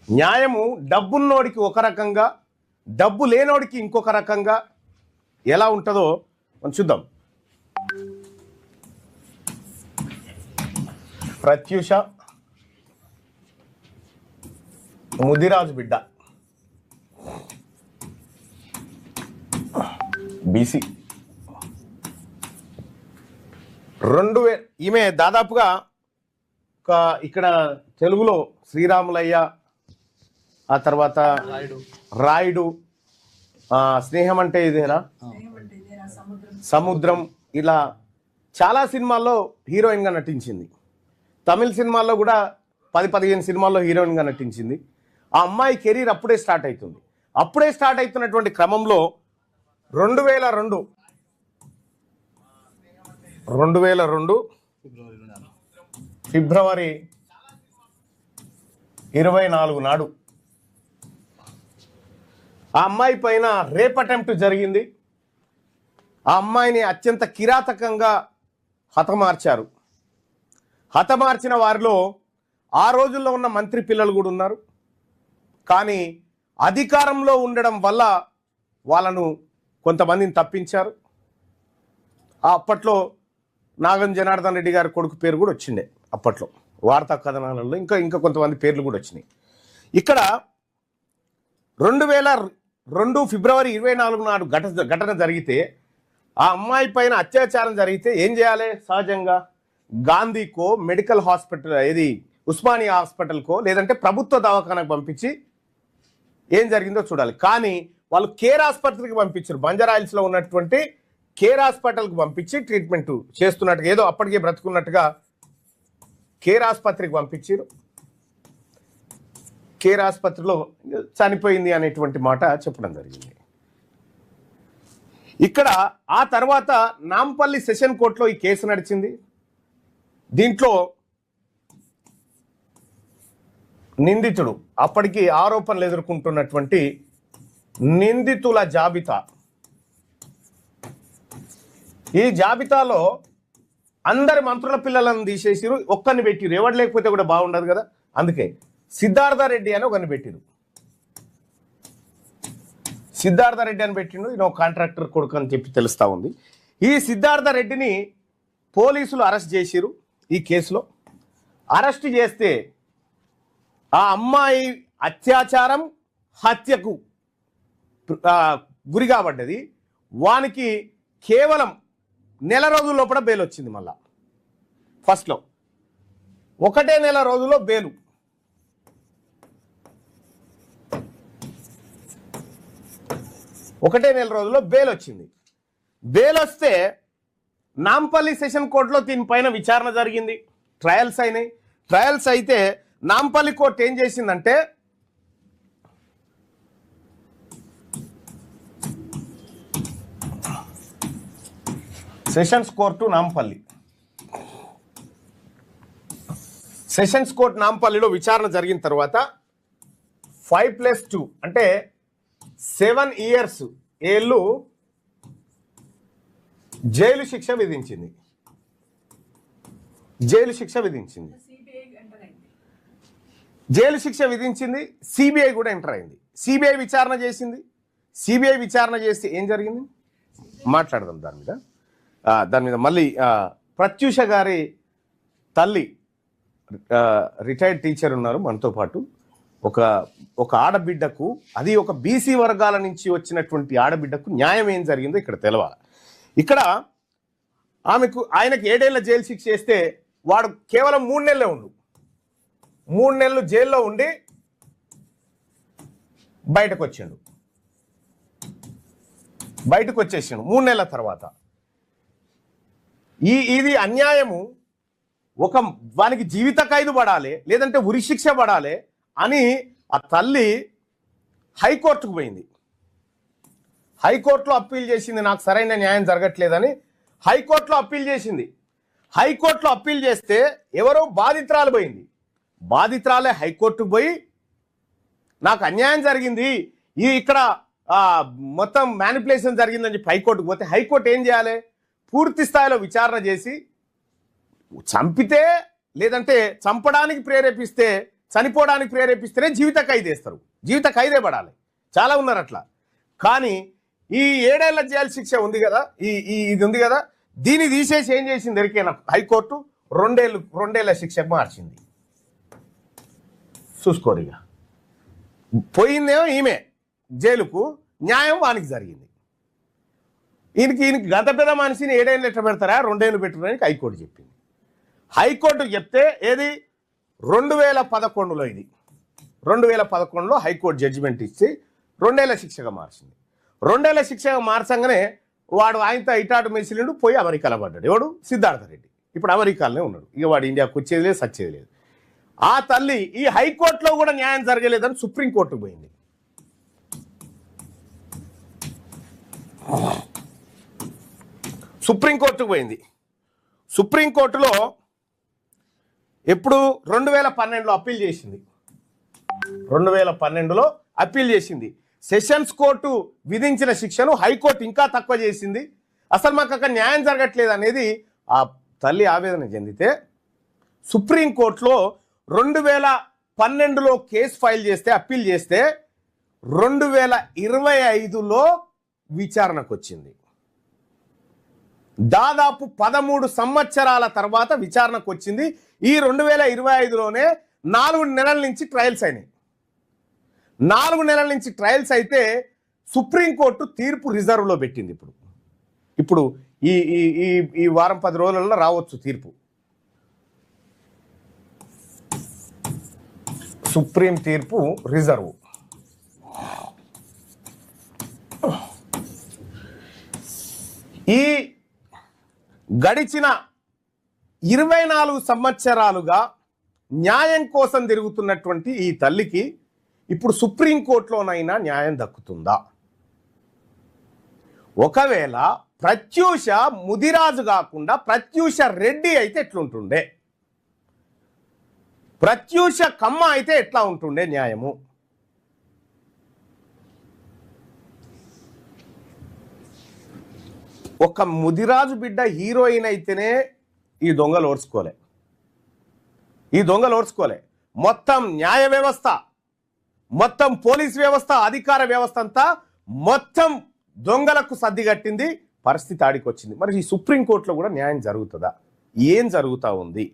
న్యాయము డబ్బున్నోడికి ఒక రకంగా, డబ్బు లేనోడికి ఇంకొక రకంగా ఎలా ఉంటుందో మనం చూద్దాం. ప్రత్యూష ముదిరాజు బిడ్డ, బీసీ. 2000 ఈమె దాదాపుగా ఇక్కడ తెలుగులో శ్రీరాములయ్య, ఆ తర్వాత రాయుడు, స్నేహం అంటే ఇదేనా, సముద్రం, ఇలా చాలా సినిమాల్లో హీరోయిన్గా నటించింది. తమిళ సినిమాల్లో కూడా 10-15 సినిమాల్లో హీరోయిన్గా నటించింది. ఆ అమ్మాయి కెరీర్ అప్పుడే స్టార్ట్ అవుతుంది. అప్పుడే స్టార్ట్ అవుతున్నటువంటి క్రమంలో 2002 ఫిబ్రవరి 24 నాడు ఆ అమ్మాయి పైన రేప్ అటెంప్ట్ జరిగింది. ఆ అమ్మాయిని అత్యంత కిరాతకంగా హతమార్చారు. హతమార్చిన వారిలో ఆ రోజుల్లో ఉన్న మంత్రి పిల్లలు కూడా ఉన్నారు. కానీ అధికారంలో ఉండడం వల్ల వాళ్ళను కొంతమందిని తప్పించారు. అప్పట్లో నాగం జనార్దన్ రెడ్డి గారి కొడుకు పేరు కూడా వచ్చిండే అప్పట్లో వార్తా కథనాలలో, ఇంకా కొంతమంది పేర్లు కూడా వచ్చినాయి. ఇక్కడ 2002 ఫిబ్రవరి 24 నాడు ఘటన జరిగితే, ఆ అమ్మాయి పైన అత్యాచారం జరిగితే ఏం చేయాలి? సహజంగా గాంధీకో, మెడికల్ హాస్పిటల్, ఏది ఉస్మానియా హాస్పిటల్కో, లేదంటే ప్రభుత్వ దవాఖానకు పంపించి ఏం జరిగిందో చూడాలి. కానీ వాళ్ళు కేర్ ఆసుపత్రికి పంపించారు. బంజారాయిల్స్లో ఉన్నటువంటి కేర్ హాస్పిటల్కి పంపించి ట్రీట్మెంట్ చేస్తున్నట్టుగా, ఏదో అప్పటికే బ్రతుకున్నట్టుగా కేర్ ఆసుపత్రికి పంపించారు. కేర్ ఆసుపత్రిలో చనిపోయింది అనేటువంటి మాట చెప్పడం జరిగింది. ఇక్కడ ఆ తర్వాత నాంపల్లి సెషన్ కోర్టులో ఈ కేసు నడిచింది. దీంట్లో నిందితుడు, అప్పటికి ఆరోపణలు ఎదుర్కొంటున్నటువంటి నిందితుల జాబితా, ఈ జాబితాలో అందరి మంత్రుల పిల్లలను తీసేసిరు, ఒక్కరిని పెట్టిరు. ఎవరు లేకపోతే కూడా బాగుండదు కదా, అందుకే సిద్ధార్థ రెడ్డి అని ఒకరిని పెట్టిరు. సిద్ధార్థ రెడ్డి అని పెట్టిండు. ఈయన కాంట్రాక్టర్ కొడుకు అని చెప్పి తెలుస్తూ ఉంది. ఈ సిద్ధార్థ రెడ్డిని పోలీసులు అరెస్ట్ చేసిరు. ఈ కేసులో అరెస్ట్ చేస్తే ఆ అమ్మాయి అత్యాచారం, హత్యకు గురి కాబడ్డది. వానికి కేవలం నెల రోజుల లోపల బెయిల్ వచ్చింది. మళ్ళా ఫస్ట్లో 1 నెల రోజుల్లో బెయిలు. ఒకటే నెల రోజుల్లో బెయిల్ వచ్చింది. బెయిల్ వస్తే నాంపల్లి సెషన్ కోర్టులో దీనిపైన విచారణ జరిగింది. ట్రయల్స్ అయినాయి. ట్రయల్స్ అయితే నాంపల్లి కోర్టు ఏం చేసిందంటే, sessions court Nampally, sessions court నాంపల్లిలో విచారణ జరిగిన తర్వాత 5+2 అంటే 7 years ఏళ్ళు జైలు శిక్ష విధించింది. జైలు శిక్ష విధించింది. జైలు శిక్ష విధించింది. సిబిఐ కూడా ఎంటర్ అయింది. సిబిఐ విచారణ చేసింది. సిబిఐ విచారణ చేసి ఏం జరిగింది మాట్లాడదాం దాని మీద మళ్ళీ. ప్రత్యూష గారి తల్లి రిటైర్డ్ టీచర్ ఉన్నారు మనతో పాటు. ఒక ఆడబిడ్డకు, అది ఒక బీసీ వర్గాల నుంచి వచ్చినటువంటి ఆడబిడ్డకు న్యాయం ఏం జరిగిందో ఇక్కడ తెలవాలి. ఇక్కడ ఆయనకు 7 ఏళ్ల జైలు శిక్ష చేస్తే వాడు కేవలం 3 నెలలే ఉండు. 3 నెలలు జైల్లో ఉండి బయటకు వచ్చాడు. బయటకు వచ్చేసాడు 3 నెలల తర్వాత. ఇది అన్యాయము. వానికి జీవిత ఖైదు పడాలి, లేదంటే ఉరిశిక్ష పడాలి అని ఆ తల్లి హైకోర్టుకు పోయింది. హైకోర్టులో అప్పీల్ చేసింది. నాకు సరైన న్యాయం జరగట్లేదని హైకోర్టులో అప్పీల్ చేసింది. హైకోర్టులో అప్పీల్ చేస్తే ఎవరో బాధితురాలు పోయింది. బాధితురాలే హైకోర్టుకు పోయి నాకు అన్యాయం జరిగింది, ఇక్కడ మొత్తం మ్యానిపులేషన్ జరిగిందని చెప్పి హైకోర్టుకు పోతే, హైకోర్టు ఏం చేయాలి? పూర్తి స్థాయిలో విచారణ చేసి చంపితే, లేదంటే చంపడానికి ప్రేరేపిస్తే చనిపోవడానికి ప్రేరేపిస్తేనే జీవిత ఖైదు వేస్తారు. జీవిత ఖైదే పడాలి. చాలా ఉన్నారు అట్లా. కానీ ఈ 7 ఏళ్ల జైలు శిక్ష ఉంది కదా, ఇది ఉంది కదా, దీన్ని తీసేసి ఏం చేసింది ఎరికైనా హైకోర్టు 2 ఏళ్ల శిక్షకు మార్చింది. చూసుకోరిగా పోయిందేమో ఈమె జైలుకు, న్యాయం వానికి జరిగింది. ఈయనకి గత పెద్ద మనిషిని 7 ఏళ్ళు ఎట్లా పెడతారా, 2 ఏళ్ళు పెట్టడానికి హైకోర్టు చెప్పింది. హైకోర్టు చెప్తే ఏది 2011లో, ఇది 2011లో హైకోర్టు జడ్జిమెంట్ ఇచ్చి 2 ఏళ్ల శిక్షగా మార్చింది. 2 ఏళ్ల శిక్షగా మార్చంగానే వాడు ఆయనతో ఇటాటు మెసిలిండు, పోయి అమెరికాలో పడ్డాడు. ఎవడు? సిద్ధార్థ రెడ్డి. ఇప్పుడు అమెరికాలోనే ఉన్నాడు. ఇక వాడు ఇండియాకు వచ్చేది లేదు, సచ్చేది లేదు. ఆ తల్లి ఈ హైకోర్టులో కూడా న్యాయం జరగలేదని సుప్రీంకోర్టుకు పోయింది. సుప్రీంకోర్టుకు పోయింది. సుప్రీంకోర్టులో ఎప్పుడు 2012లో అప్పీల్ చేసింది. 2012లో అప్పీల్ చేసింది. సెషన్స్ కోర్టు విధించిన శిక్షను హైకోర్టు ఇంకా తక్కువ చేసింది. అసలు మాకు అక్కడ న్యాయం జరగట్లేదు అనేది ఆ తల్లి ఆవేదన చెందితే సుప్రీంకోర్టులో 2012లో కేసు ఫైల్ చేస్తే, అప్పీల్ చేస్తే 2025లో విచారణకు వచ్చింది. దాదాపు 13 సంవత్సరాల తర్వాత విచారణకు వచ్చింది. ఈ 2025లోనే 4 నెలల నుంచి ట్రయల్స్ అయినాయి. 4 నెలల నుంచి ట్రయల్స్ అయితే సుప్రీంకోర్టు తీర్పు రిజర్వ్లో పెట్టింది. ఇప్పుడు ఈ వారం 10 రోజులలో రావచ్చు తీర్పు. సుప్రీం తీర్పు రిజర్వ్. ఈ గడిచిన 24 సంవత్సరాలుగా న్యాయం కోసం తిరుగుతున్నటువంటి ఈ తల్లికి ఇప్పుడు సుప్రీంకోర్టులోనైనా న్యాయం దక్కుతుందా? ఒకవేళ ప్రత్యూష ముదిరాజు కాకుండా ప్రత్యూష రెడ్డి అయితే ఎట్లుంటుండే, ప్రత్యూష కమ్మ అయితే ఎట్లా ఉంటుండే న్యాయము? ఒక ముదిరాజు బిడ్డ హీరోయిన్ అయితేనే ఈ దొంగలు ఓర్చుకోలే. మొత్తం న్యాయ వ్యవస్థ, మొత్తం పోలీస్ వ్యవస్థ, అధికార వ్యవస్థ అంతా మొత్తం దొంగలకు సర్దిగట్టింది. పరిస్థితి ఆడికొచ్చింది. మరి ఈ సుప్రీంకోర్టులో కూడా న్యాయం జరుగుతుందా? ఏం జరుగుతూ ఉంది?